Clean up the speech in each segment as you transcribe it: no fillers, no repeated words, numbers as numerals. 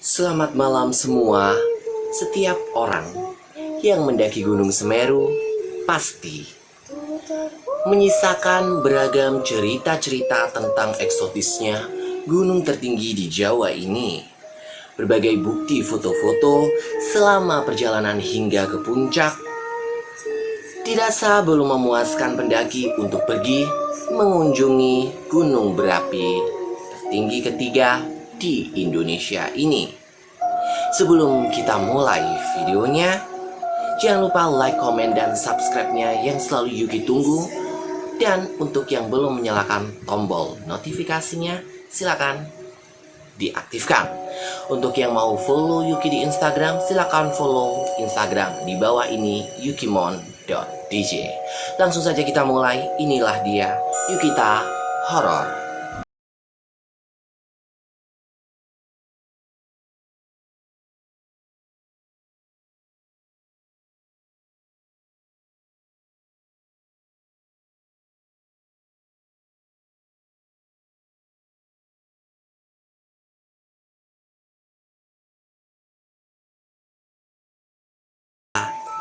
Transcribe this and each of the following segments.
Selamat malam semua. Setiap orang yang mendaki Gunung Semeru pasti menyisakan beragam cerita-cerita tentang eksotisnya gunung tertinggi di Jawa ini. Berbagai bukti foto-foto selama perjalanan hingga ke puncak tidak sah belum memuaskan pendaki untuk pergi mengunjungi gunung berapi tertinggi ketiga di Indonesia ini. Sebelum kita mulai videonya, jangan lupa like, komen, dan subscribe-nya yang selalu Yuki tunggu. Dan untuk yang belum menyalakan tombol notifikasinya, silakan diaktifkan. Untuk yang mau follow Yuki di Instagram, silakan follow Instagram di bawah ini, yukimon.dj. Langsung saja kita mulai. Inilah dia Yukita Horor.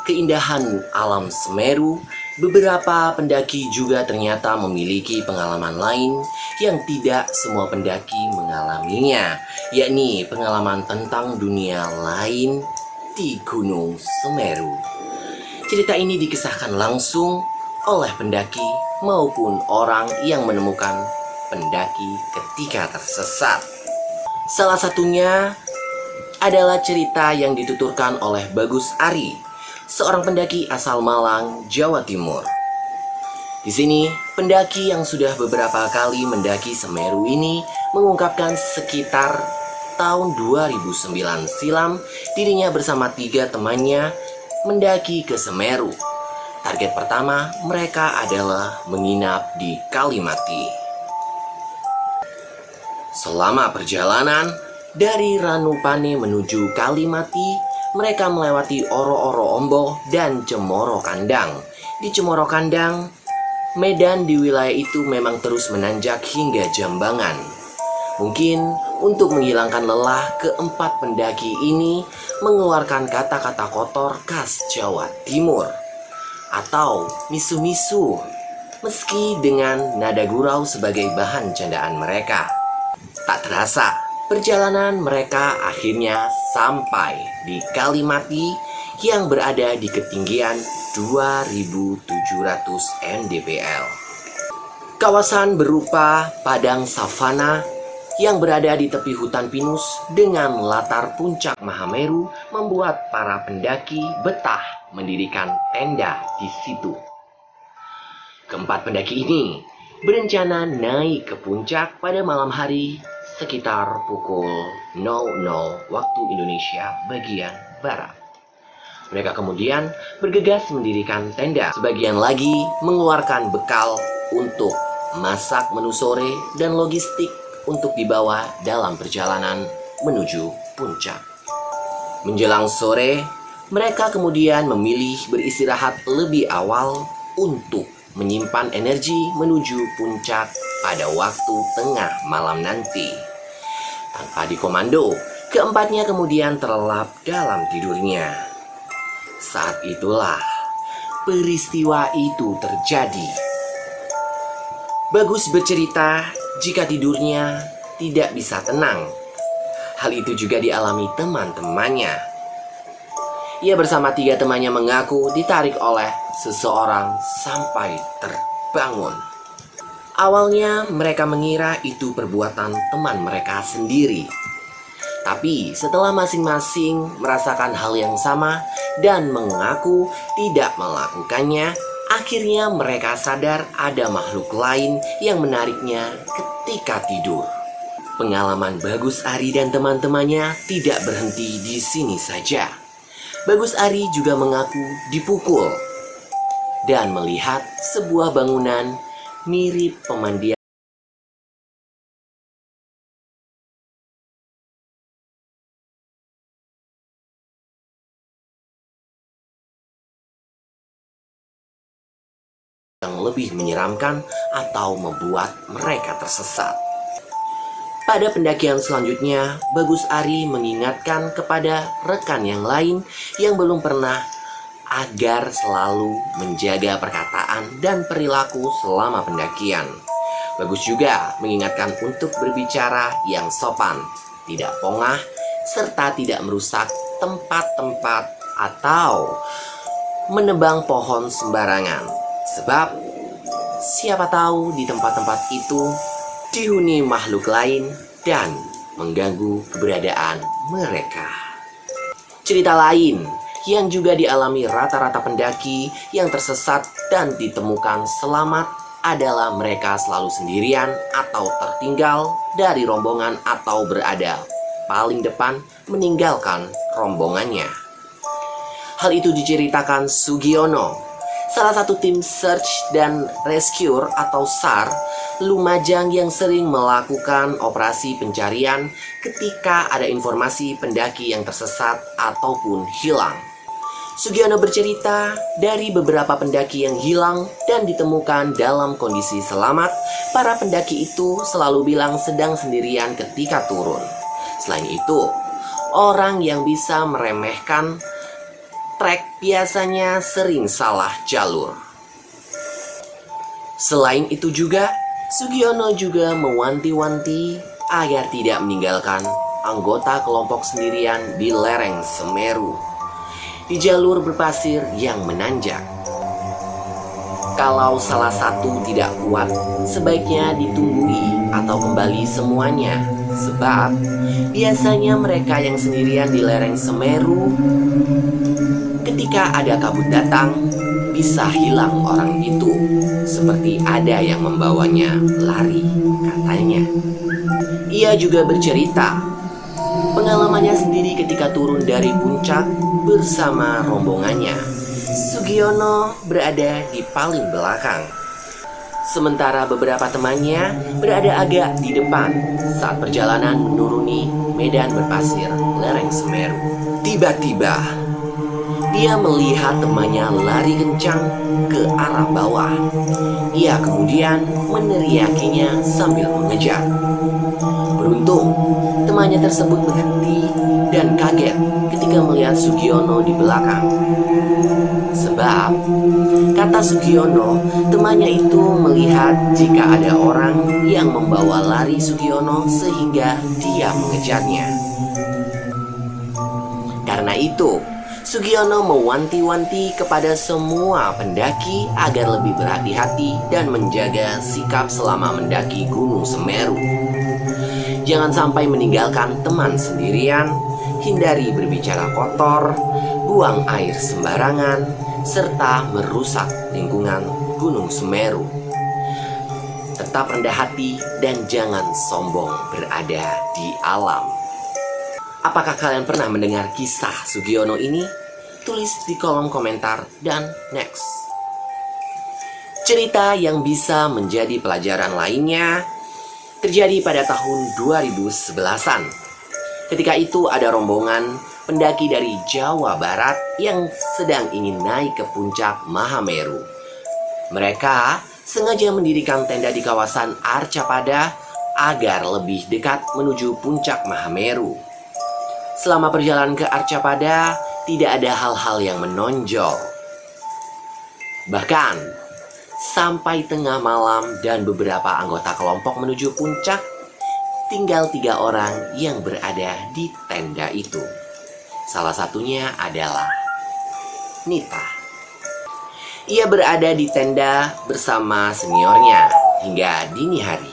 Keindahan alam Semeru, beberapa pendaki juga ternyata memiliki pengalaman lain yang tidak semua pendaki mengalaminya, yakni pengalaman tentang dunia lain di Gunung Semeru. Cerita ini dikisahkan langsung oleh pendaki maupun orang yang menemukan pendaki ketika tersesat. Salah satunya adalah cerita yang dituturkan oleh Bagus Ari, seorang pendaki asal Malang, Jawa Timur. Di sini, pendaki yang sudah beberapa kali mendaki Semeru ini mengungkapkan sekitar tahun 2009 silam dirinya bersama 3 temannya mendaki ke Semeru. Target pertama mereka adalah menginap di Kalimati. Selama perjalanan dari Ranupane menuju Kalimati, mereka melewati Oro-Oro Ombo dan Cemoro Kandang. Di Cemoro Kandang, medan di wilayah itu memang terus menanjak hingga Jambangan. Mungkin untuk menghilangkan lelah, keempat pendaki ini mengeluarkan kata-kata kotor khas Jawa Timur atau misu-misu, meski dengan nada gurau sebagai bahan candaan mereka. Tak terasa, perjalanan mereka akhirnya sampai di Kalimati yang berada di ketinggian 2700 mdpl. Kawasan berupa padang savana yang berada di tepi hutan pinus dengan latar puncak Mahameru membuat para pendaki betah mendirikan tenda di situ. Keempat pendaki ini berencana naik ke puncak pada malam hari sekitar pukul 00 waktu Indonesia bagian Barat. Mereka kemudian bergegas mendirikan tenda. Sebagian lagi mengeluarkan bekal untuk masak menu sore dan logistik untuk dibawa dalam perjalanan menuju puncak. Menjelang sore, mereka kemudian memilih beristirahat lebih awal untuk menyimpan energi menuju puncak pada waktu tengah malam nanti. Tanpa dikomando, keempatnya kemudian terlelap dalam tidurnya. Saat itulah peristiwa itu terjadi. Bagus bercerita jika tidurnya tidak bisa tenang. Hal itu juga dialami teman-temannya. Ia bersama 3 temannya mengaku ditarik oleh seseorang sampai terbangun. Awalnya mereka mengira itu perbuatan teman mereka sendiri. Tapi setelah masing-masing merasakan hal yang sama dan mengaku tidak melakukannya, akhirnya mereka sadar ada makhluk lain yang menariknya ketika tidur. Pengalaman Bagus Ari dan teman-temannya tidak berhenti di sini saja. Bagus Ari juga mengaku dipukul dan melihat sebuah bangunan mirip pemandian yang lebih menyeramkan atau membuat mereka tersesat. Pada pendakian selanjutnya, Bagus Ari mengingatkan kepada rekan yang lain yang belum pernah agar selalu menjaga perkataan dan perilaku selama pendakian. Bagus juga mengingatkan untuk berbicara yang sopan, tidak pongah, serta tidak merusak tempat-tempat atau menebang pohon sembarangan. Sebab siapa tahu di tempat-tempat itu dihuni makhluk lain dan mengganggu keberadaan mereka. Cerita lain yang juga dialami rata-rata pendaki yang tersesat dan ditemukan selamat adalah mereka selalu sendirian atau tertinggal dari rombongan atau berada paling depan meninggalkan rombongannya. Hal itu diceritakan Sugiono, salah satu tim search dan rescue atau SAR Lumajang yang sering melakukan operasi pencarian ketika ada informasi pendaki yang tersesat ataupun hilang. Sugiono bercerita, dari beberapa pendaki yang hilang dan ditemukan dalam kondisi selamat, para pendaki itu selalu bilang sedang sendirian ketika turun. Selain itu, orang yang bisa meremehkan trek biasanya sering salah jalur. Selain itu juga, Sugiono juga mewanti-wanti agar tidak meninggalkan anggota kelompok sendirian di lereng Semeru, di jalur berpasir yang menanjak. Kalau salah satu tidak kuat, sebaiknya ditunggui atau kembali semuanya. Sebab biasanya mereka yang sendirian di lereng Semeru, ketika ada kabut datang, bisa hilang orang itu, seperti ada yang membawanya lari, katanya. Ia juga bercerita pengalamannya sendiri ketika turun dari puncak bersama rombongannya. Sugiono berada di paling belakang, sementara beberapa temannya berada agak di depan saat perjalanan menuruni medan berpasir lereng Semeru. Tiba-tiba dia melihat temannya lari kencang ke arah bawah. Ia kemudian meneriakinya sambil mengejar. Beruntung, temannya tersebut berhenti dan kaget ketika melihat Sugiono di belakang. Sebab, kata Sugiono, temannya itu melihat jika ada orang yang membawa lari Sugiono sehingga dia mengejarnya. Karena itu, Sugiono mewanti-wanti kepada semua pendaki agar lebih berhati-hati dan menjaga sikap selama mendaki Gunung Semeru. Jangan sampai meninggalkan teman sendirian, hindari berbicara kotor, buang air sembarangan, serta merusak lingkungan Gunung Semeru. Tetap rendah hati dan jangan sombong berada di alam. Apakah kalian pernah mendengar kisah Sugiono ini? Tulis di kolom komentar dan next. Cerita yang bisa menjadi pelajaran lainnya terjadi pada tahun 2011-an. Ketika itu ada rombongan pendaki dari Jawa Barat yang sedang ingin naik ke puncak Mahameru. Mereka sengaja mendirikan tenda di kawasan Arcapada agar lebih dekat menuju puncak Mahameru. Selama perjalanan ke Arcapada, tidak ada hal-hal yang menonjol. Bahkan, sampai tengah malam dan beberapa anggota kelompok menuju puncak, tinggal 3 orang yang berada di tenda itu. Salah satunya adalah Nita. Ia berada di tenda bersama seniornya hingga dini hari.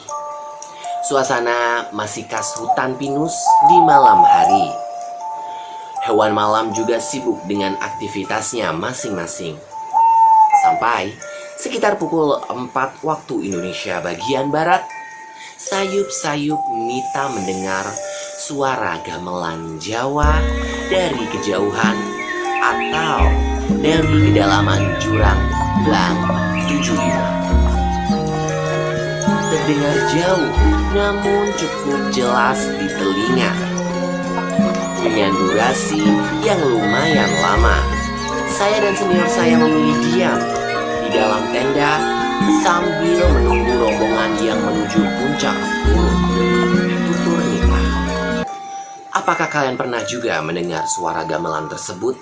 Suasana masih khas hutan pinus di malam hari. Hewan malam juga sibuk dengan aktivitasnya masing-masing. Sampai sekitar pukul 4 waktu Indonesia bagian Barat, sayup-sayup Nita mendengar suara gamelan Jawa dari kejauhan atau dari kedalaman jurang Blang 75. Terdengar jauh, namun cukup jelas di telinga. Dengan durasi yang lumayan lama, saya dan senior saya memilih diam di dalam tenda sambil menunggu rombongan yang menuju puncak gunung. Apakah kalian pernah juga mendengar suara gamelan tersebut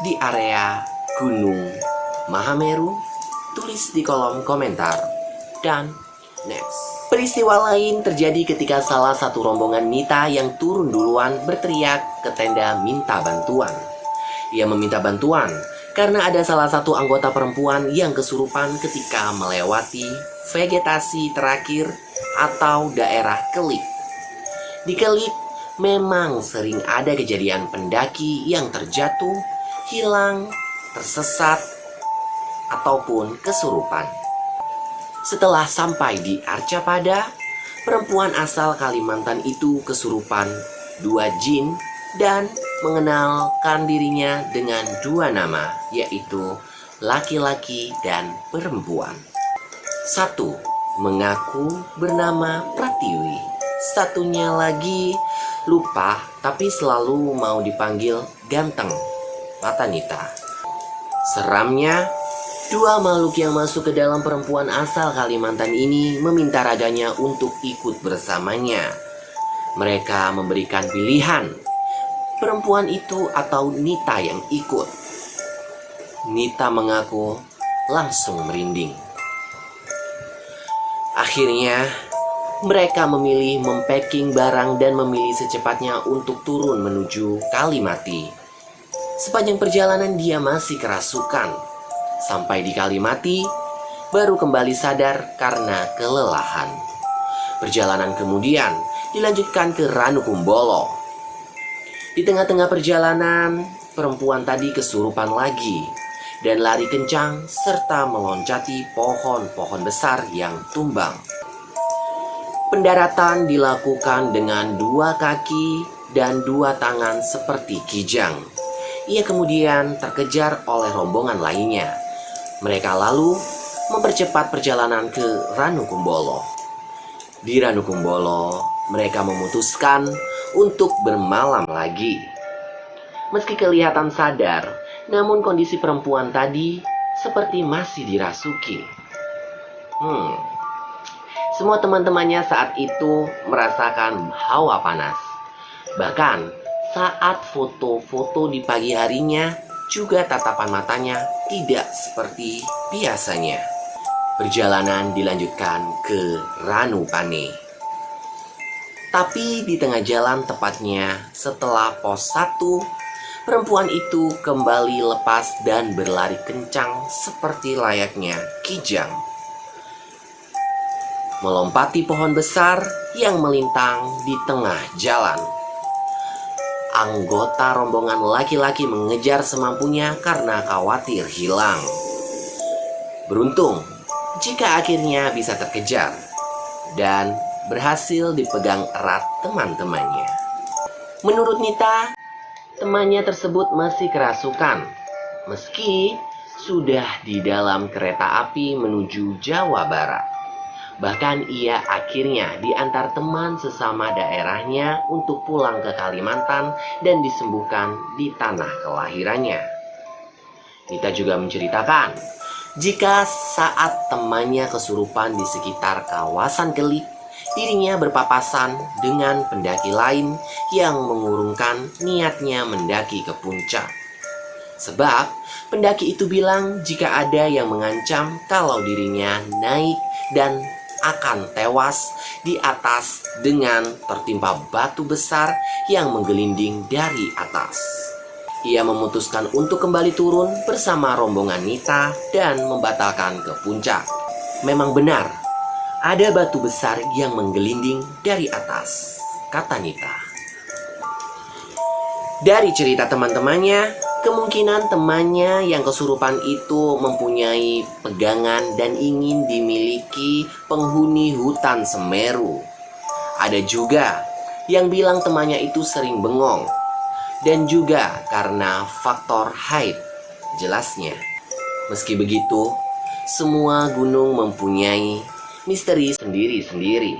di area Gunung Mahameru? Tulis di kolom komentar. Dan next, peristiwa lain terjadi ketika salah satu rombongan Nita yang turun duluan berteriak ke tenda minta bantuan. Ia meminta bantuan karena ada salah satu anggota perempuan yang kesurupan ketika melewati vegetasi terakhir atau daerah Kelip. Di Kelip memang sering ada kejadian pendaki yang terjatuh, hilang, tersesat, ataupun kesurupan. Setelah sampai di Arcapada, perempuan asal Kalimantan itu kesurupan 2 jin dan mengenalkan dirinya dengan 2 nama, yaitu laki-laki dan perempuan. 1 mengaku bernama Pratiwi, satunya lagi lupa tapi selalu mau dipanggil ganteng, kata Nita. Seramnya, 2 makhluk yang masuk ke dalam perempuan asal Kalimantan ini meminta raganya untuk ikut bersamanya. Mereka memberikan pilihan, perempuan itu atau Nita yang ikut. Nita mengaku langsung merinding. Akhirnya, mereka memilih mempacking barang dan memilih secepatnya untuk turun menuju Kalimati. Sepanjang perjalanan dia masih kerasukan. Sampai di Kalimati, baru kembali sadar karena kelelahan. Perjalanan kemudian dilanjutkan ke Ranukumbolo. Di tengah-tengah perjalanan, perempuan tadi kesurupan lagi dan lari kencang serta meloncati pohon-pohon besar yang tumbang. Pendaratan dilakukan dengan 2 kaki dan 2 tangan seperti kijang. Ia kemudian terkejar oleh rombongan lainnya. Mereka lalu mempercepat perjalanan ke Ranukumbolo. Di Ranukumbolo, mereka memutuskan untuk bermalam lagi. Meski kelihatan sadar, namun kondisi perempuan tadi seperti masih dirasuki. Semua teman-temannya saat itu merasakan hawa panas. Bahkan saat foto-foto di pagi harinya, juga tatapan matanya tidak seperti biasanya. Perjalanan dilanjutkan ke Ranupane. Tapi di tengah jalan, tepatnya setelah pos 1, perempuan itu kembali lepas dan berlari kencang seperti layaknya kijang. Melompati pohon besar yang melintang di tengah jalan. Anggota rombongan laki-laki mengejar semampunya karena khawatir hilang. Beruntung jika akhirnya bisa terkejar dan berhasil dipegang erat teman-temannya. Menurut Nita, temannya tersebut masih kerasukan meski sudah di dalam kereta api menuju Jawa Barat. Bahkan ia akhirnya diantar teman sesama daerahnya untuk pulang ke Kalimantan dan disembuhkan di tanah kelahirannya. Nita juga menceritakan jika saat temannya kesurupan di sekitar kawasan Kelip, dirinya berpapasan dengan pendaki lain yang mengurungkan niatnya mendaki ke puncak. Sebab pendaki itu bilang jika ada yang mengancam kalau dirinya naik dan akan tewas di atas dengan tertimpa batu besar yang menggelinding dari atas. Ia memutuskan untuk kembali turun bersama rombongan Nita dan membatalkan ke puncak. Memang benar, ada batu besar yang menggelinding dari atas, kata Nita. Dari cerita teman-temannya, kemungkinan temannya yang kesurupan itu mempunyai pegangan dan ingin dimiliki penghuni hutan Semeru. Ada juga yang bilang temannya itu sering bengong, dan juga karena faktor haid, jelasnya. Meski begitu, semua gunung mempunyai misteri sendiri-sendiri.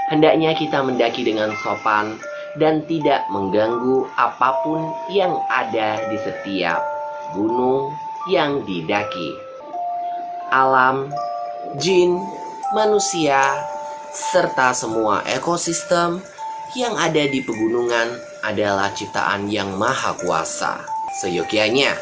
Hendaknya kita mendaki dengan sopan dan tidak mengganggu apapun yang ada di setiap gunung yang didaki. Alam, jin, manusia, serta semua ekosistem yang ada di pegunungan adalah ciptaan Yang Maha Kuasa. Seyogyanya.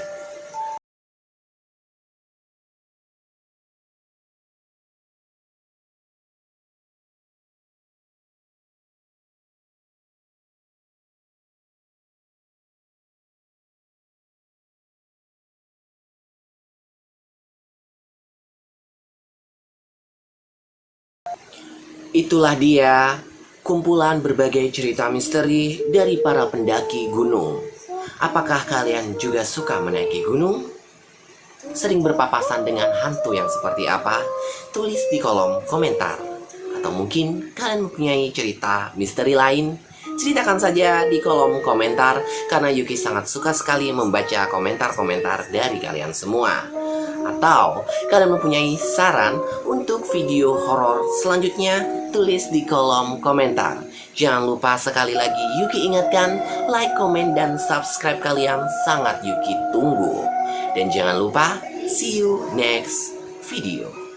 Itulah dia kumpulan berbagai cerita misteri dari para pendaki gunung. Apakah kalian juga suka menaiki gunung? Sering berpapasan dengan hantu yang seperti apa? Tulis di kolom komentar. Atau mungkin kalian mempunyai cerita misteri lain? Ceritakan saja di kolom komentar, karena Yuki sangat suka sekali membaca komentar-komentar dari kalian semua. Atau kalian mempunyai saran untuk video horor selanjutnya, tulis di kolom komentar. Jangan lupa sekali lagi Yuki ingatkan, like, komen, dan subscribe kalian sangat Yuki tunggu. Dan jangan lupa, see you next video.